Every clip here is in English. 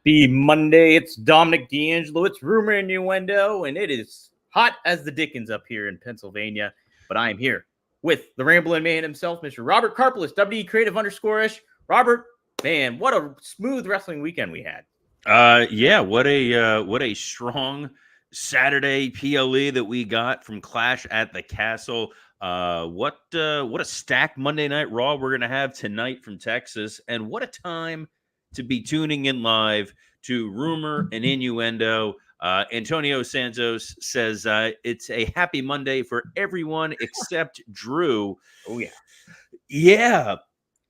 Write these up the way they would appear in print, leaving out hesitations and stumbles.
Happy Monday. It's Dominic D'Angelo. It's Rumor Innuendo, and it is hot as the Dickens up here in Pennsylvania. But I am here with the Rambling Man himself, Mr. Robert Karpelis, WD Creative _ish. Robert, man, what a smooth wrestling weekend we had. What a strong Saturday PLE that we got from Clash at the Castle. What a stacked Monday Night Raw we're gonna have tonight from Texas, and what a time to be tuning in live to Rumor and Innuendo. Antonio Santos says it's a happy Monday for everyone except Drew. Oh yeah. Yeah,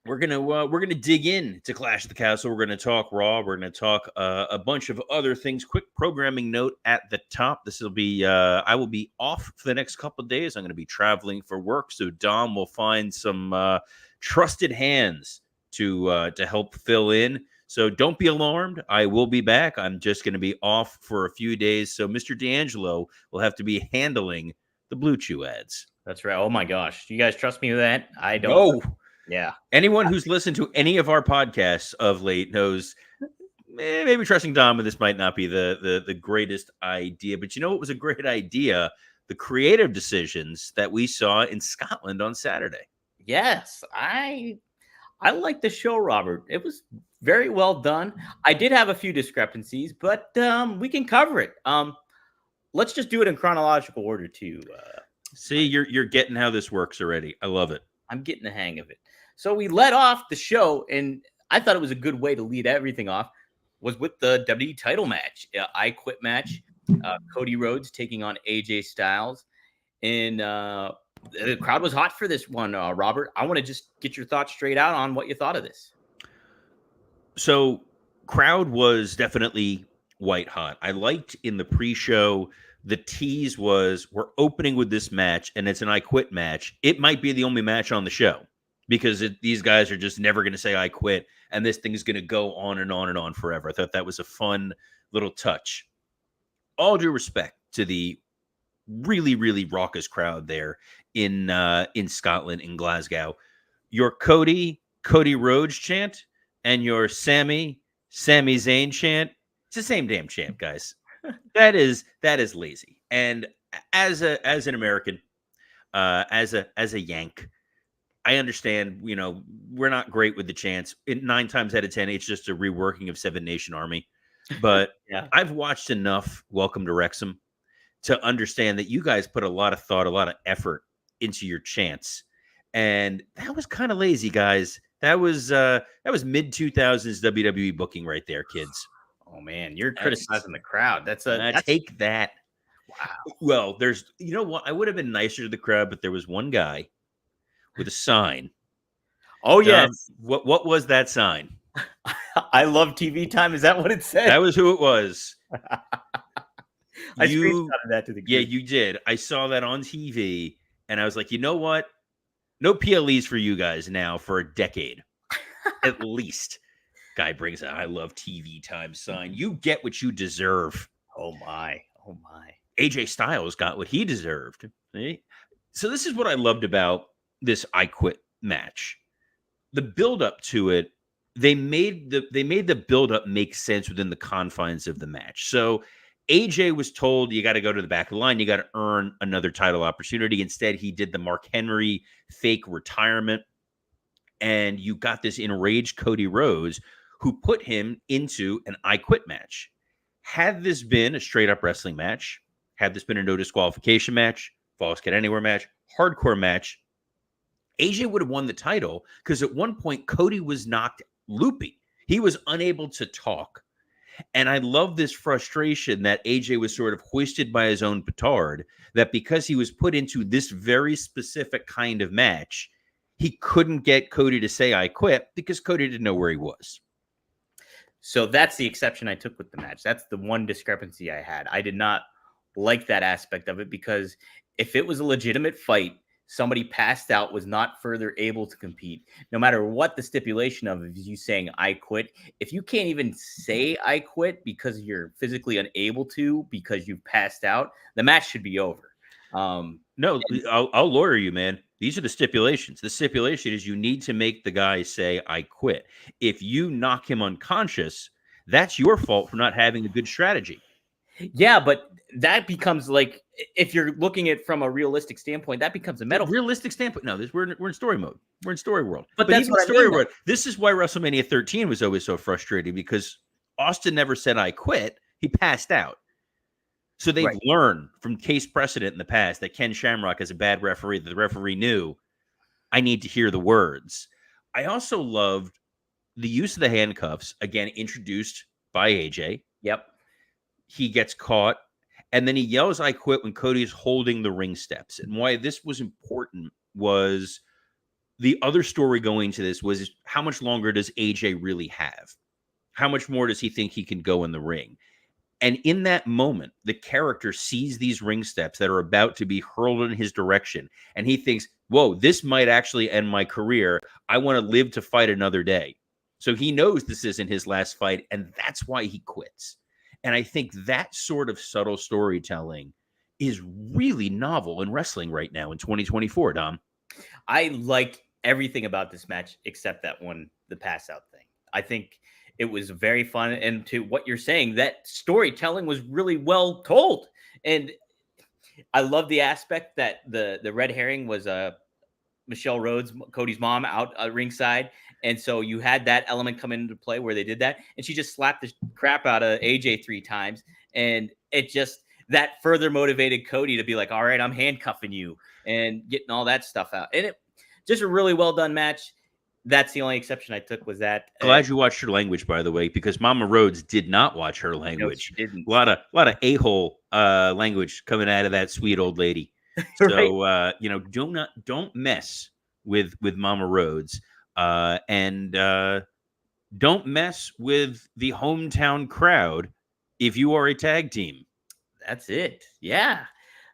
we're gonna dig in to Clash of the Castle. We're gonna talk Raw. We're gonna talk a bunch of other things. Quick programming note at the top. This will be I will be off for the next couple of days. I'm gonna be traveling for work, so Dom will find some trusted hands to help fill in. So don't be alarmed. I will be back. I'm just gonna be off for a few days. So Mr. D'Angelo will have to be handling the Blue Chew ads. That's right. Oh my gosh. Do you guys trust me with that? I don't. No. Yeah. Anyone who's listened to any of our podcasts of late knows maybe trusting Dom, but this might not be the greatest idea. But you know what was a great idea? The creative decisions that we saw in Scotland on Saturday. Yes, I like the show, Robert. It was very well done. I did have a few discrepancies, but we can cover it. Let's just do it in chronological order too. See, you're getting how this works already. I love it. I'm getting the hang of it. So we led off the show, and I thought it was a good way to lead everything off, was with the WWE title match, I Quit match. Cody Rhodes taking on AJ Styles. And the crowd was hot for this one, Robert. I want to just get your thoughts straight out on what you thought of this. So, crowd was definitely white hot. I liked in the pre-show, the tease was we're opening with this match, and it's an I Quit match. It might be the only match on the show because these guys are just never going to say I quit, and this thing is going to go on and on and on forever. I thought that was a fun little touch. All due respect to the really, really raucous crowd there in Scotland, in Glasgow. Your Cody Rhodes chant and your Sami Zayn chant, it's the same damn chant, guys. That is lazy. And as an American, as a Yank, I understand, we're not great with the chants. 9 times out of 10, it's just a reworking of Seven Nation Army. But Yeah. I've watched enough Welcome to Wrexham to understand that you guys put a lot of thought, a lot of effort into your chants. And that was kind of lazy, guys. That was mid 2000s WWE booking right there, kids. Oh man, you're criticizing the crowd. That's take that. Wow. Well, you know what? I would have been nicer to the crowd, but there was one guy with a sign. Oh yes. What was that sign? I love TV time. Is that what it said? That was who it was. I screenshotted that to the group. Yeah, you did. I saw that on TV, and I was like, you know what? No PLEs for you guys now for a decade, at least. Guy brings a I love TV time sign. You get what you deserve. Oh my. AJ Styles got what he deserved. See? So this is what I loved about this I Quit match. The build up to it, they made the build up make sense within the confines of the match. So AJ was told, you got to go to the back of the line. You got to earn another title opportunity. Instead, he did the Mark Henry fake retirement. And you got this enraged Cody Rhodes who put him into an I Quit match. Had this been a straight up wrestling match, had this been a no disqualification match, Falls Get Anywhere match, hardcore match, AJ would have won the title because at one point Cody was knocked loopy. He was unable to talk. And I love this frustration that AJ was sort of hoisted by his own petard, that because he was put into this very specific kind of match, he couldn't get Cody to say I quit because Cody didn't know where he was. So that's the exception I took with the match. That's the one discrepancy I had. I did not like that aspect of it because if it was a legitimate fight, somebody passed out, was not further able to compete, no matter what the stipulation of you saying I quit. If you can't even say I quit because you're physically unable to because you've passed out, the match should be over. No, I'll lawyer you, man. These are the stipulations. The stipulation is you need to make the guy say, I quit. If you knock him unconscious, That's your fault for not having a good strategy. Yeah, but that becomes like, if you're looking at it from a realistic standpoint, that becomes a metaphor. Realistic standpoint. No, we're in story mode. We're in story world. But But that's even what I story mean, though. world, this is why WrestleMania 13 was always so frustrating, because Austin never said I quit. He passed out. So they've Right. learned from case precedent in the past that Ken Shamrock is a bad referee, that the referee knew, I need to hear the words. I also loved the use of the handcuffs, again, introduced by AJ. Yep. He gets caught, and then he yells, I quit, when Cody is holding the ring steps. And why this was important was the other story going to this was, how much longer does AJ really have? How much more does he think he can go in the ring? And in that moment, the character sees these ring steps that are about to be hurled in his direction. And he thinks, whoa, this might actually end my career. I want to live to fight another day. So he knows this isn't his last fight, and that's why he quits. And I think that sort of subtle storytelling is really novel in wrestling right now in 2024, Dom. I like everything about this match except that one, the pass out thing. I think it was very fun. And to what you're saying, that storytelling was really well told. And I love the aspect that the red herring was Michelle Rhodes, Cody's mom, out ringside. And so you had that element come into play where they did that. And she just slapped the crap out of AJ 3 times. And it just, that further motivated Cody to be like, all right, I'm handcuffing you and getting all that stuff out. And it just a really well done match. That's the only exception I took, was that. Glad you watched her language, by the way, because Mama Rhodes did not watch her language. She didn't. A lot of a-hole language coming out of that sweet old lady. So Right. don't mess with Mama Rhodes, and don't mess with the hometown crowd if you are a tag team. That's it. Yeah.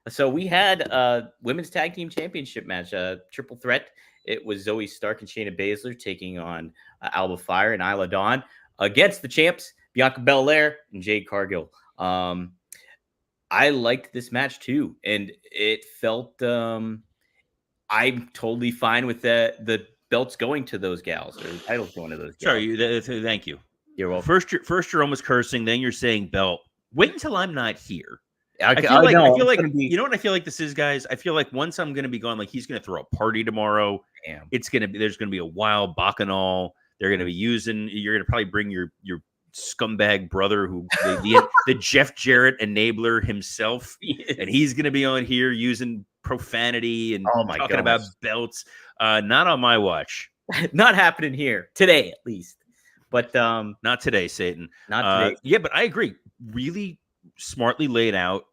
So we had a women's tag team championship match, a triple threat. It was Zoe Stark and Shayna Baszler taking on Alba Fire and Isla Dawn against the champs, Bianca Belair and Jade Cargill. I liked this match too, and it felt I'm totally fine with the belts going to those gals, or the titles going to those gals. Sorry, thank you. You're welcome. First you're almost cursing, then you're saying belt. Wait until I'm not here. I feel like be... you know what I feel like this is, guys. I feel like once I'm going to be gone, like he's going to throw a party tomorrow. Damn. There's going to be a wild bacchanal. They're going to be using. You're going to probably bring your scumbag brother, who the Jeff Jarrett enabler himself, and he's going to be on here using profanity and talking about belts. Not on my watch. Not happening here today, at least. But not today, Satan. Not today. Yeah, but I agree. Really smartly laid out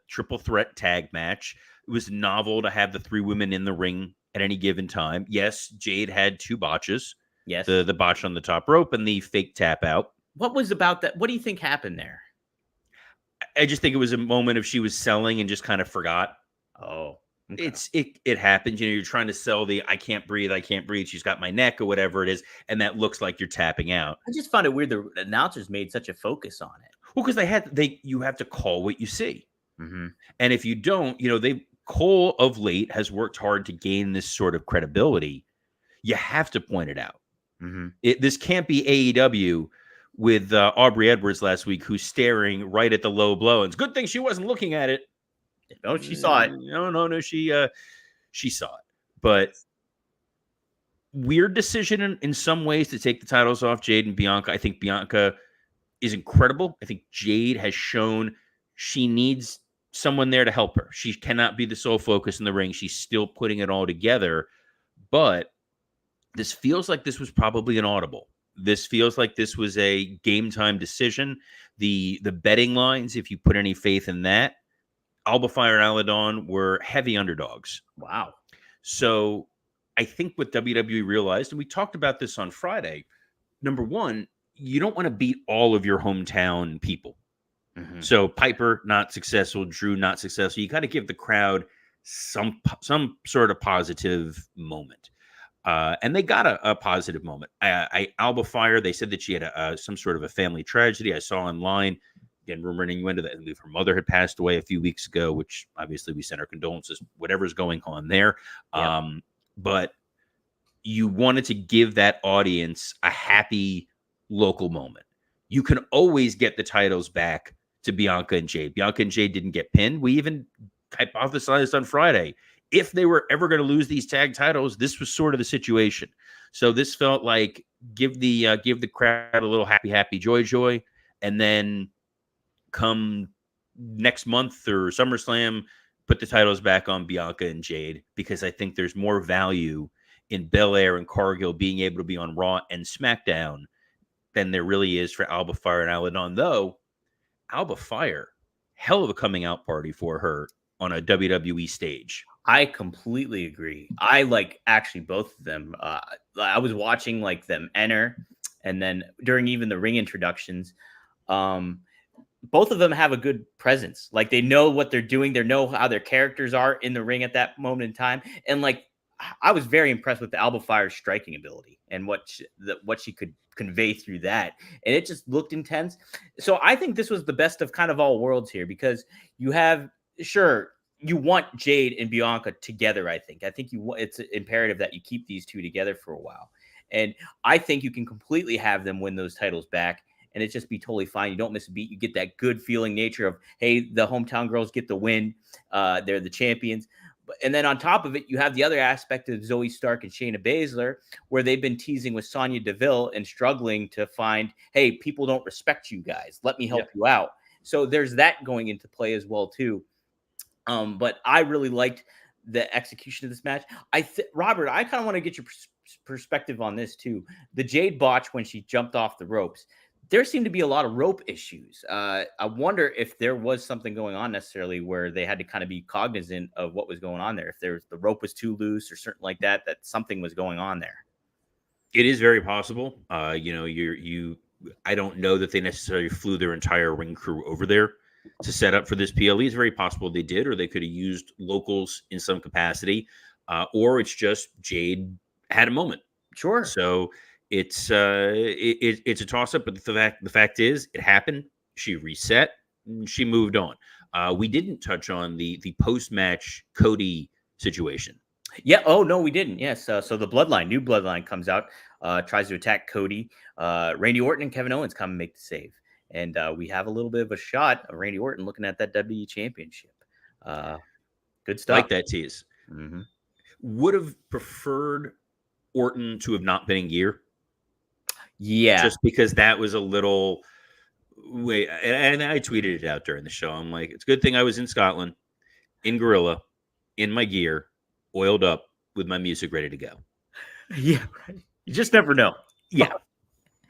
triple threat tag match. It was novel to have the 3 women in the ring at any given time. Yes, Jade had 2 botches. Yes. The botch on the top rope and the fake tap out. What was about that? What do you think happened there? I just think it was a moment of she was selling and just kind of forgot. Oh. Okay. It happens. You're trying to sell the I can't breathe. She's got my neck, or whatever it is, and that looks like you're tapping out. I just found it weird the announcers made such a focus on it. Well, because you have to call what you see. Mm-hmm. And if you don't, Cole of late has worked hard to gain this sort of credibility. You have to point it out. Mm-hmm. This can't be AEW with Aubrey Edwards last week, who's staring right at the low blow. It's a good thing she wasn't looking at it. No, she saw it. No, she saw it. But weird decision in some ways to take the titles off Jade and Bianca. I think Bianca is incredible. I think Jade has shown she needs someone there to help her. She cannot be the sole focus in the ring. She's still putting it all together. But this feels like this was probably an audible. This feels like this was a game time decision. The betting lines, if you put any faith in that, Alba Fire and Isla Dawn were heavy underdogs. Wow. So I think what WWE realized, and we talked about this on Friday, number one, you don't want to beat all of your hometown people. Mm-hmm. So Piper, not successful. Drew, not successful. You got to give the crowd some sort of positive moment. And they got a positive moment. Alba Fire, they said that she had some sort of a family tragedy. I saw online, again, rumor and innuendo that her mother had passed away a few weeks ago, which obviously we send our condolences, whatever's going on there. Yep. But you wanted to give that audience a happy local moment. you can always get the titles back to Bianca and Jade. Bianca and Jade didn't get pinned. We even hypothesized on Friday, if they were ever going to lose these tag titles, this was sort of the situation. So this felt like give the crowd a little happy joy, and then come next month or SummerSlam, put the titles back on Bianca and Jade, because I think there's more value in Belair and Cargill being able to be on Raw and SmackDown than there really is for Alba Fire and Aladon. Though Alba Fire, hell of a coming out party for her on a WWE stage. I completely agree. I like actually both of them. I was watching like them enter, and then during even the ring introductions, both of them have a good presence. Like they know what they're doing. They know how their characters are in the ring at that moment in time. And like, I was very impressed with the Alba Fire's striking ability and what she could convey through that. And it just looked intense. So I think this was the best of kind of all worlds here, because you have, sure, you want Jade and Bianca together. I think it's imperative that you keep these two together for a while. And I think you can completely have them win those titles back, and it just be totally fine. You don't miss a beat. You get that good feeling nature of, hey, the hometown girls get the win. They're the champions. And then on top of it, you have the other aspect of Zoe Stark and Shayna Baszler, where they've been teasing with Sonya Deville and struggling to find, hey, people don't respect you guys. Let me help you out. So there's that going into play as well, too. But I really liked the execution of this match. Robert, I kind of want to get your perspective on this too. The Jade botch when she jumped off the ropes, there seemed to be a lot of rope issues. I wonder if there was something going on necessarily where they had to kind of be cognizant of what was going on there. If the rope was too loose or something like that, that something was going on there. It is very possible. I don't know that they necessarily flew their entire ring crew over there to set up for this PLE. It's very possible they did, or they could have used locals in some capacity, or it's just Jade had a moment. Sure. So it's a toss up, but the fact is it happened. She reset. She moved on. We didn't touch on the post match Cody situation. Yeah. Oh no, we didn't. Yes. So the new bloodline comes out, tries to attack Cody. Randy Orton and Kevin Owens come and make the save. And we have a little bit of a shot of Randy Orton looking at that WWE championship. Good stuff. Like that tease. Mm-hmm. Would have preferred Orton to have not been in gear. Yeah. Just because that was a little... Wait, and I tweeted it out during the show. I'm like, it's a good thing I was in Scotland, in Gorilla, in my gear, oiled up, with my music ready to go. Yeah, right. You just never know. Yeah.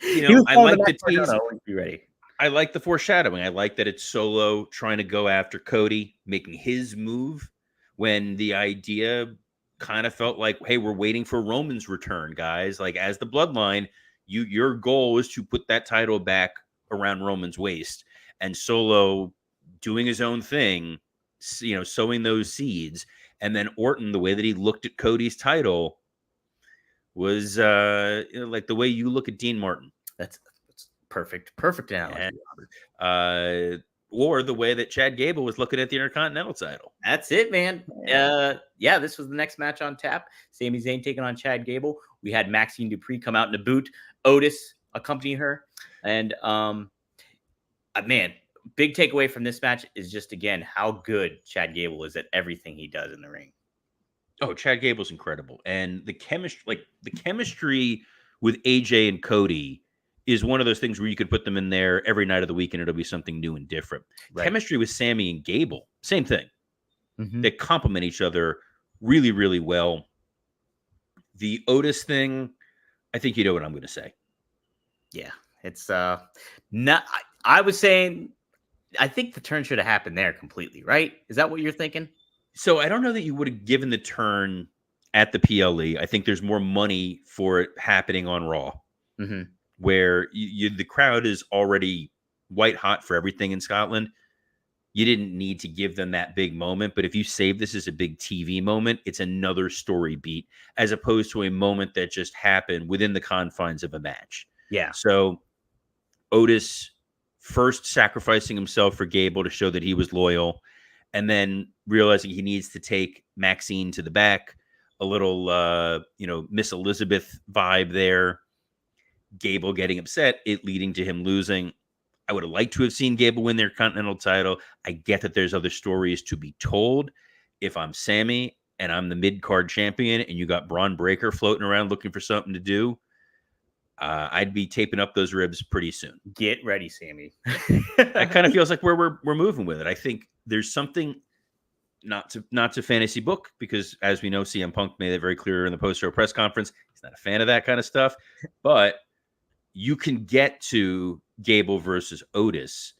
I like the tease. Be ready. I like the foreshadowing. I like that it's Solo trying to go after Cody, making his move, when the idea kind of felt like, hey, we're waiting for Roman's return, guys. Like, as the bloodline, your goal is to put that title back around Roman's waist, and Solo doing his own thing, sowing those seeds. And then Orton, the way that he looked at Cody's title was like the way you look at Dean Martin. That's perfect analogy. Or the way that Chad Gable was looking at the Intercontinental title. That's it, man. This was the next match on tap. Sami Zayn taking on Chad Gable. We had Maxine Dupree come out in a boot. Otis accompanying her. And man, big takeaway from this match is just, again, how good Chad Gable is at everything he does in the ring. Oh, Chad Gable's incredible. And the chemistry with AJ and Cody is one of those things where you could put them in there every night of the week and it'll be something new and different. Right. Chemistry with Sammy and Gable, same thing. Mm-hmm. They complement each other really, really well. The Otis thing, I think you know what I'm going to say. Yeah, it's not. I was saying, I think the turn should have happened there completely, right? Is that what you're thinking? So I don't know that you would have given the turn at the PLE. I think there's more money for it happening on Raw, mm-hmm. where the crowd is already white hot for everything in Scotland. You didn't need to give them that big moment. But if you save this as a big TV moment, it's another story beat, as opposed to a moment that just happened within the confines of a match. Yeah. So Otis first sacrificing himself for Gable to show that he was loyal, and then realizing he needs to take Maxine to the back, a little, Miss Elizabeth vibe there. Gable getting upset, it leading to him losing. I would have liked to have seen Gable win their Continental title. I get that there's other stories to be told. If I'm Sammy and I'm the mid-card champion and you got Braun Breaker floating around looking for something to do, I'd be taping up those ribs pretty soon. Get ready, Sammy. That kind of feels like where we're moving with it. I think there's something not to fantasy book, because as we know, CM Punk made it very clear in the post-show press conference, he's not a fan of that kind of stuff. But you can get to Gable versus Otis.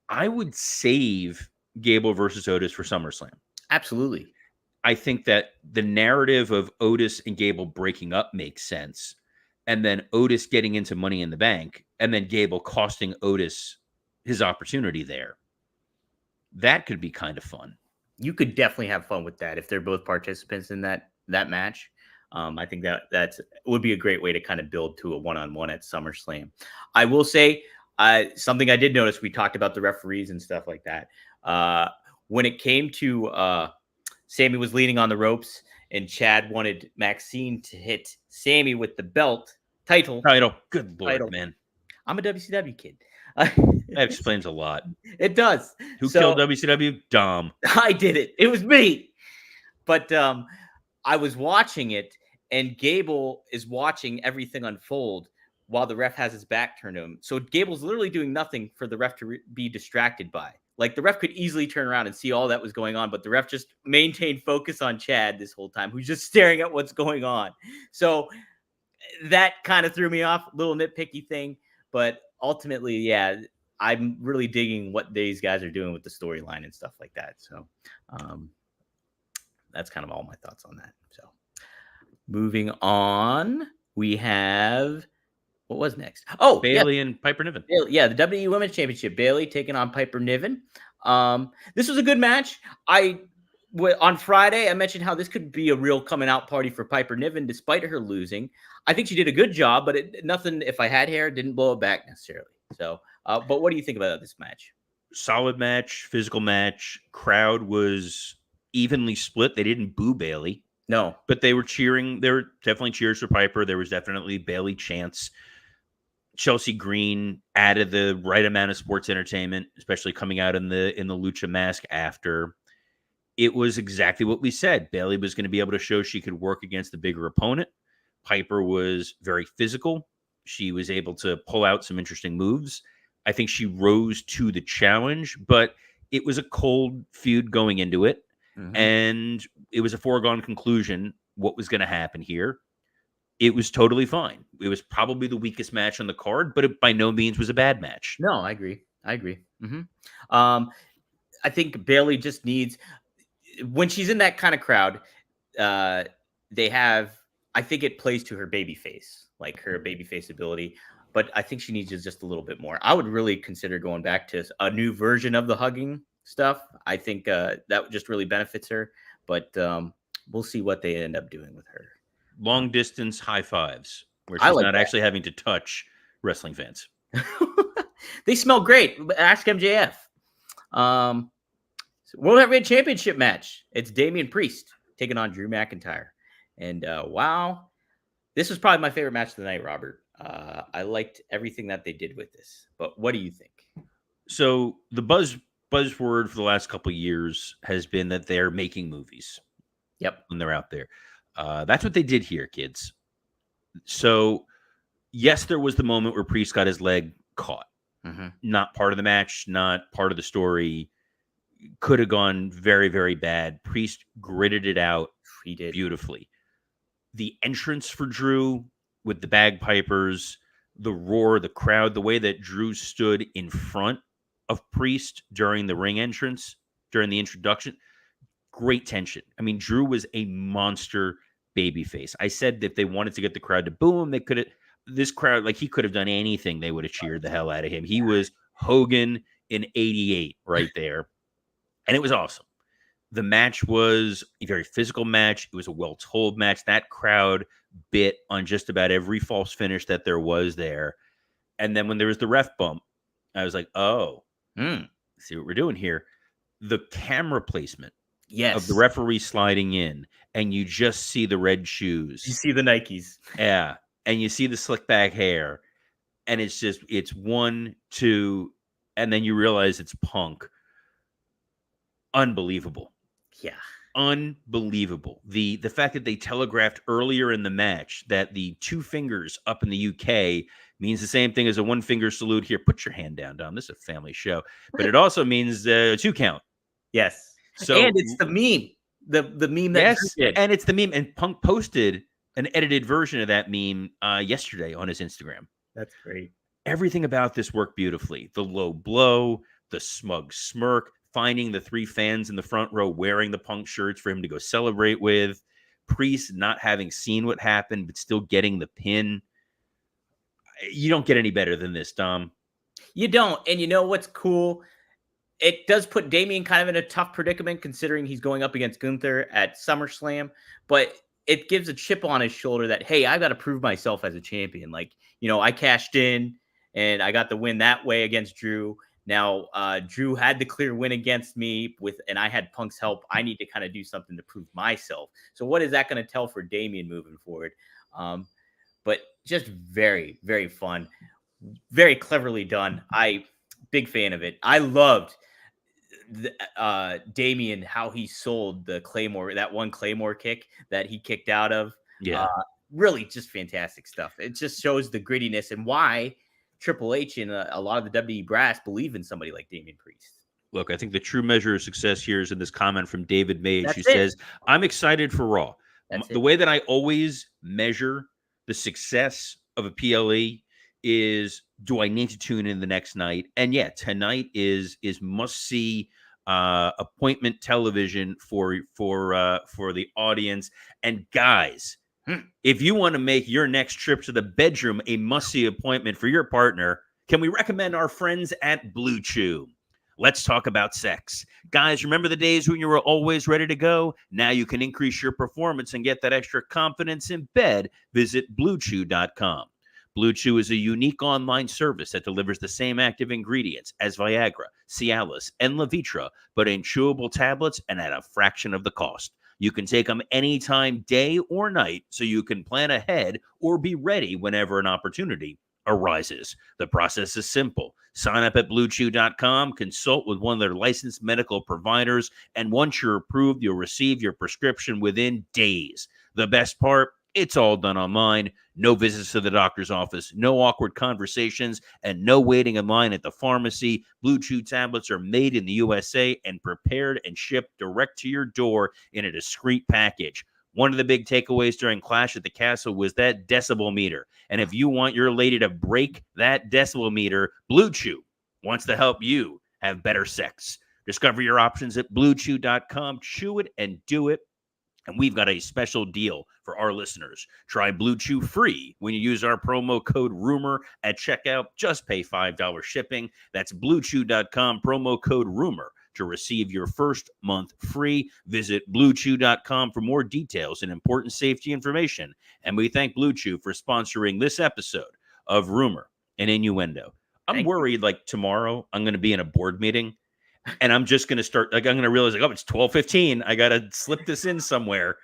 I would save Gable versus Otis for SummerSlam. Absolutely. I think that the narrative of Otis and Gable breaking up makes sense. And then Otis getting into Money in the Bank, and then Gable costing Otis his opportunity there. That could be kind of fun. You could definitely have fun with that if they're both participants in that match. I think that would be a great way to kind of build to a one-on-one at SummerSlam. I will say something I did notice. We talked about the referees and stuff like that. When it came to Sammy was leaning on the ropes, and Chad wanted Maxine to hit Sammy with the belt title. Good Lord, man. I'm a WCW kid. That explains a lot. It does. Who killed WCW? Dom. I did it. It was me. But I was watching it, and Gable is watching everything unfold while the ref has his back turned to him. So Gable's literally doing nothing for the ref to be distracted by. Like, the ref could easily turn around and see all that was going on, but the ref just maintained focus on Chad this whole time, who's just staring at what's going on. So that kind of threw me off, little nitpicky thing. But ultimately, yeah, I'm really digging what these guys are doing with the storyline and stuff like that. So that's kind of all my thoughts on that. So moving on, we have... What was next? Oh, Bayley and Piper Niven. Yeah, the WWE Women's Championship. Bayley taking on Piper Niven. This was a good match. On Friday, I mentioned how this could be a real coming out party for Piper Niven, despite her losing. I think she did a good job, but nothing, if I had hair, didn't blow it back necessarily. So, but what do you think about this match? Solid match, physical match. Crowd was evenly split. They didn't boo Bayley. No. But they were cheering. There were definitely cheers for Piper. There was definitely Bayley chants. Chelsea Green added the right amount of sports entertainment, especially coming out in the lucha mask after. It was exactly what we said. Bayley was going to be able to show she could work against the bigger opponent. Piper was very physical. She was able to pull out some interesting moves. I think she rose to the challenge, but it was a cold feud going into it. Mm-hmm. And it was a foregone conclusion what was going to happen here. It was totally fine. It was probably the weakest match on the card, but it by no means was a bad match. No, I agree. Mm-hmm. I think Bayley just needs, when she's in that kind of crowd, I think it plays to her baby face, like her baby face ability. But I think she needs just a little bit more. I would really consider going back to a new version of the hugging stuff. I think that just really benefits her. But we'll see what they end up doing with her. Long distance high fives, where she's not actually having to touch wrestling fans. They smell great. Ask MJF. World Heavyweight Championship match. It's Damian Priest taking on Drew McIntyre. And wow, this was probably my favorite match of the night, Robert. I liked everything that they did with this. But what do you think? So the buzzword for the last couple of years has been that they're making movies. Yep. When they're out there. That's what they did here, kids. So, yes, there was the moment where Priest got his leg caught. Mm-hmm. Not part of the match, not part of the story. Could have gone very, very bad. Priest gritted it out. He did beautifully. The entrance for Drew with the bagpipers, the roar, the crowd, the way that Drew stood in front of Priest during the ring entrance, during the introduction. Great tension. I mean, Drew was a monster babyface. I said that if they wanted to get the crowd to boo him, they could have. This crowd, like, he could have done anything. They would have cheered the hell out of him. He was Hogan in '88 right there. And it was awesome. The match was a very physical match. It was a well-told match. That crowd bit on just about every false finish that there was there. And then when there was the ref bump, I was like, oh, see what we're doing here. The camera placement. Yes. Of the referee sliding in, and you just see the red shoes. You see the Nikes. Yeah. and you see the slick back hair, and it's 1, 2, and then you realize it's Punk. Unbelievable. Yeah. Unbelievable. The fact that they telegraphed earlier in the match that the 2 fingers up in the UK means the same thing as a 1 finger salute here. Put your hand down, Dom. This is a family show. But it also means 2 count. Yes. And So it's the meme. The meme that Drew yes, did. and it's the meme. And Punk posted an edited version of that meme yesterday on his Instagram. That's great. Everything about this worked beautifully. The low blow, the smug smirk, finding the 3 fans in the front row wearing the Punk shirts for him to go celebrate with, Priest not having seen what happened but still getting the pin. You don't get any better than this, Dom. You don't. And you know what's cool? It does put Damien kind of in a tough predicament considering he's going up against Gunther at SummerSlam, but it gives a chip on his shoulder that, hey, I got to prove myself as a champion. Like, I cashed in and I got the win that way against Drew. Now, Drew had the clear win against me and I had Punk's help. I need to kind of do something to prove myself. So what is that going to tell for Damien moving forward? But just very, very fun, very cleverly done. Big fan of it. I loved Damien, how he sold the Claymore, that one Claymore kick that he kicked out of. Yeah. Really just fantastic stuff. It just shows the grittiness and why Triple H and a lot of the WWE brass believe in somebody like Damian Priest. Look, I think the true measure of success here is in this comment from David Mays, That's who it. says, I'm excited for Raw. That's The it. way that I always measure the success of a PLE is, do I need to tune in the next night? And yeah, tonight is must see appointment television for the audience. And guys, if you want to make your next trip to the bedroom a must see appointment for your partner, can we recommend our friends at Blue Chew? Let's talk about sex. Guys, remember the days when you were always ready to go? Now you can increase your performance and get that extra confidence in bed. Visit BlueChew.com. Blue Chew is a unique online service that delivers the same active ingredients as Viagra, Cialis, and Levitra, but in chewable tablets and at a fraction of the cost. You can take them anytime, day or night, so you can plan ahead or be ready whenever an opportunity arises. The process is simple. Sign up at BlueChew.com, consult with one of their licensed medical providers, and once you're approved, you'll receive your prescription within days. The best part? It's all done online. No visits to the doctor's office, no awkward conversations, and no waiting in line at the pharmacy. Blue Chew tablets are made in the USA and prepared and shipped direct to your door in a discreet package. One of the big takeaways during Clash at the Castle was that decibel meter. And if you want your lady to break that decibel meter, Blue Chew wants to help you have better sex. Discover your options at BlueChew.com. Chew it and do it. And we've got a special deal for our listeners. Try Blue Chew free when you use our promo code RUMOR at checkout. Just pay $5 shipping. That's BlueChew.com, promo code RUMOR to receive your first month free. Visit BlueChew.com for more details and important safety information. And we thank Blue Chew for sponsoring this episode of Rumor and Innuendo. I'm worried like tomorrow I'm going to be in a board meeting and I'm just going to start, like, I'm going to realize, like, oh, it's 12:15. I got to slip this in somewhere.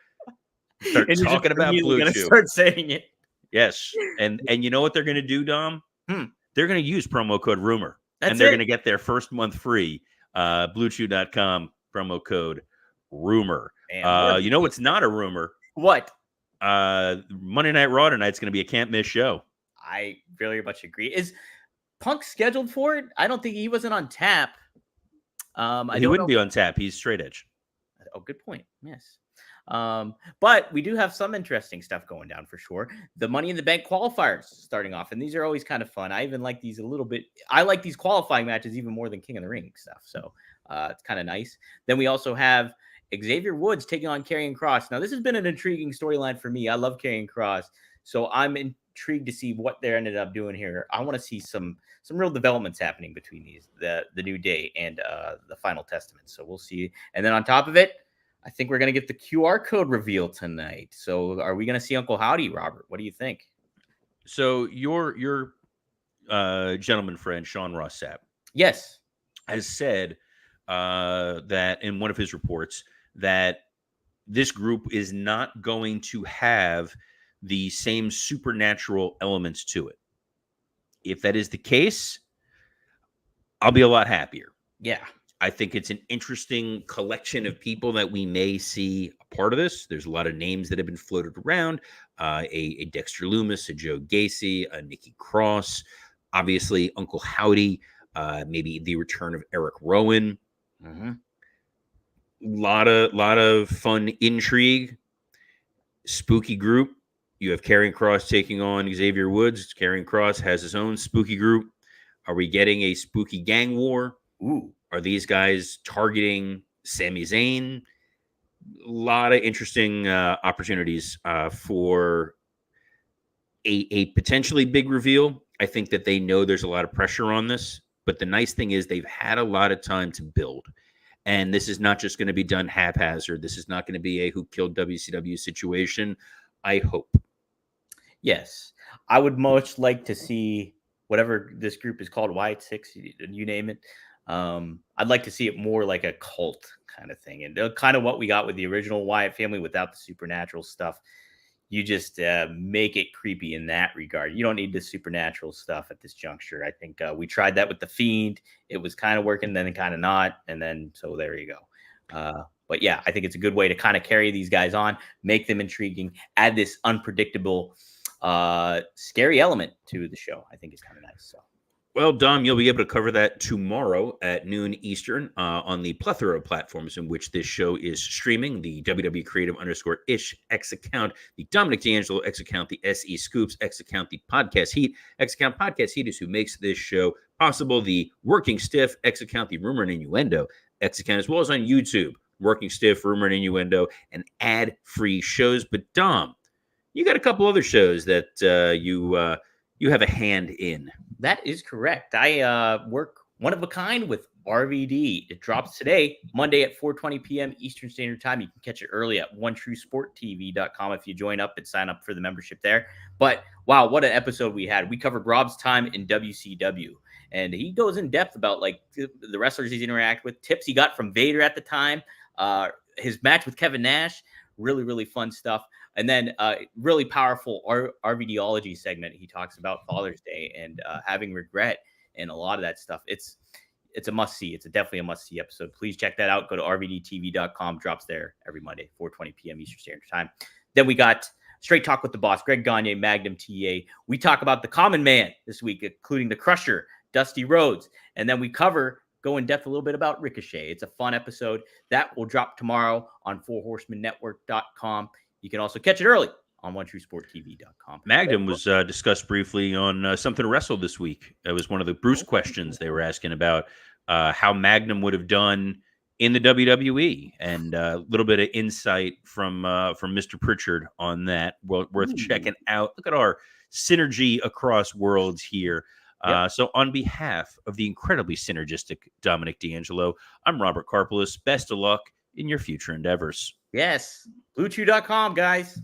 Start And talking about Blue Chew. Start saying it. Yes. And you know what they're going to do, Dom? They're going to use promo code RUMOR. That's they're it. going to get their first month free. BlueChew.com, promo code RUMOR. You know what's not a rumor? What? Monday Night Raw tonight's going to be a can't miss show. I very much agree. Is Punk scheduled for it? I don't think he wasn't on tap. He wouldn't be on tap. He's straight edge. Oh, good point. Yes. But we do have some interesting stuff going down for sure. The Money in the Bank qualifiers starting off, and these are always kind of fun. I even like these a little bit. I like these qualifying matches even more than King of the Ring stuff. So it's kind of nice. Then we also have Xavier Woods taking on Karrion Kross. Now, this has been an intriguing storyline for me. I love Karrion Kross, so I'm intrigued to see what they ended up doing here. I want to see some real developments happening between these, the New Day and the Final Testament. So we'll see. And then on top of it, I think we're going to get the QR code reveal tonight. So are we going to see Uncle Howdy, Robert? What do you think? So your gentleman friend, Sean Ross Sapp, yes, has said that in one of his reports that this group is not going to have the same supernatural elements to it. If that is the case, I'll be a lot happier. Yeah. I think it's an interesting collection of people that we may see a part of this. There's a lot of names that have been floated around. A Dexter Loomis, a Joe Gacy, a Nikki Cross, obviously Uncle Howdy, maybe the return of Eric Rowan. Mm-hmm. Lot of fun intrigue. Spooky group. You have Karrion Kross taking on Xavier Woods. Karrion Kross has his own spooky group. Are we getting a spooky gang war? Ooh. Are these guys targeting Sami Zayn? A lot of interesting opportunities for a potentially big reveal. I think that they know there's a lot of pressure on this, but the nice thing is they've had a lot of time to build. And this is not just going to be done haphazard. This is not going to be a who killed WCW situation. I hope. Yes. I would most like to see whatever this group is called, Wyatt Six, you name it. I'd like to see it more like a cult kind of thing. And kind of what we got with the original Wyatt family without the supernatural stuff. You just make it creepy in that regard. You don't need the supernatural stuff at this juncture. I think we tried that with The Fiend. It was kind of working, then kind of not. And then, so there you go. But yeah, I think it's a good way to kind of carry these guys on, make them intriguing, add this unpredictable, scary element to the show. I think it's kind of nice. So. Well, Dom, you'll be able to cover that tomorrow at noon Eastern on the plethora of platforms in which this show is streaming. The WWE Creative _ish X account, the Dominic D'Angelo X account, the SE Scoops X account, the Podcast Heat X account. Podcast Heat is who makes this show possible. The Working Stiff X account, the Rumor and Innuendo X account, as well as on YouTube, Working Stiff, Rumor and Innuendo, and ad-free shows. But Dom, you got a couple other shows that you have a hand in. That is correct. I work one of a kind with RVD. It drops today, Monday at 4:20 p.m. Eastern Standard Time. You can catch it early at OneTrueSportTV.com if you join up and sign up for the membership there. But wow, what an episode we had. We covered Rob's time in WCW. And he goes in depth about like the wrestlers he's interacted with, tips he got from Vader at the time, his match with Kevin Nash. Really, really fun stuff. And then really powerful RVDology segment. He talks about Father's Day and having regret and a lot of that stuff. It's a must-see. It's definitely a must-see episode. Please check that out. Go to rvdtv.com. Drops there every Monday, 4:20 p.m. Eastern Standard Time. Then we got Straight Talk with the Boss, Greg Gagne, Magnum TA. We talk about the Common Man this week, including the Crusher, Dusty Rhodes. And then we go in depth a little bit about Ricochet. It's a fun episode. That will drop tomorrow on 4horsemannetwork.com. You can also catch it early on OneTrueSportTV.com. Magnum was discussed briefly on Something to Wrestle this week. It was one of the Bruce questions they were asking about how Magnum would have done in the WWE, and a little bit of insight from Mr. Pritchard on that. Worth checking out. Look at our synergy across worlds here. Yep. So on behalf of the incredibly synergistic Dominic D'Angelo, I'm Robert Karpelis. Best of luck in your future endeavors. Yes. BlueChew.com, guys.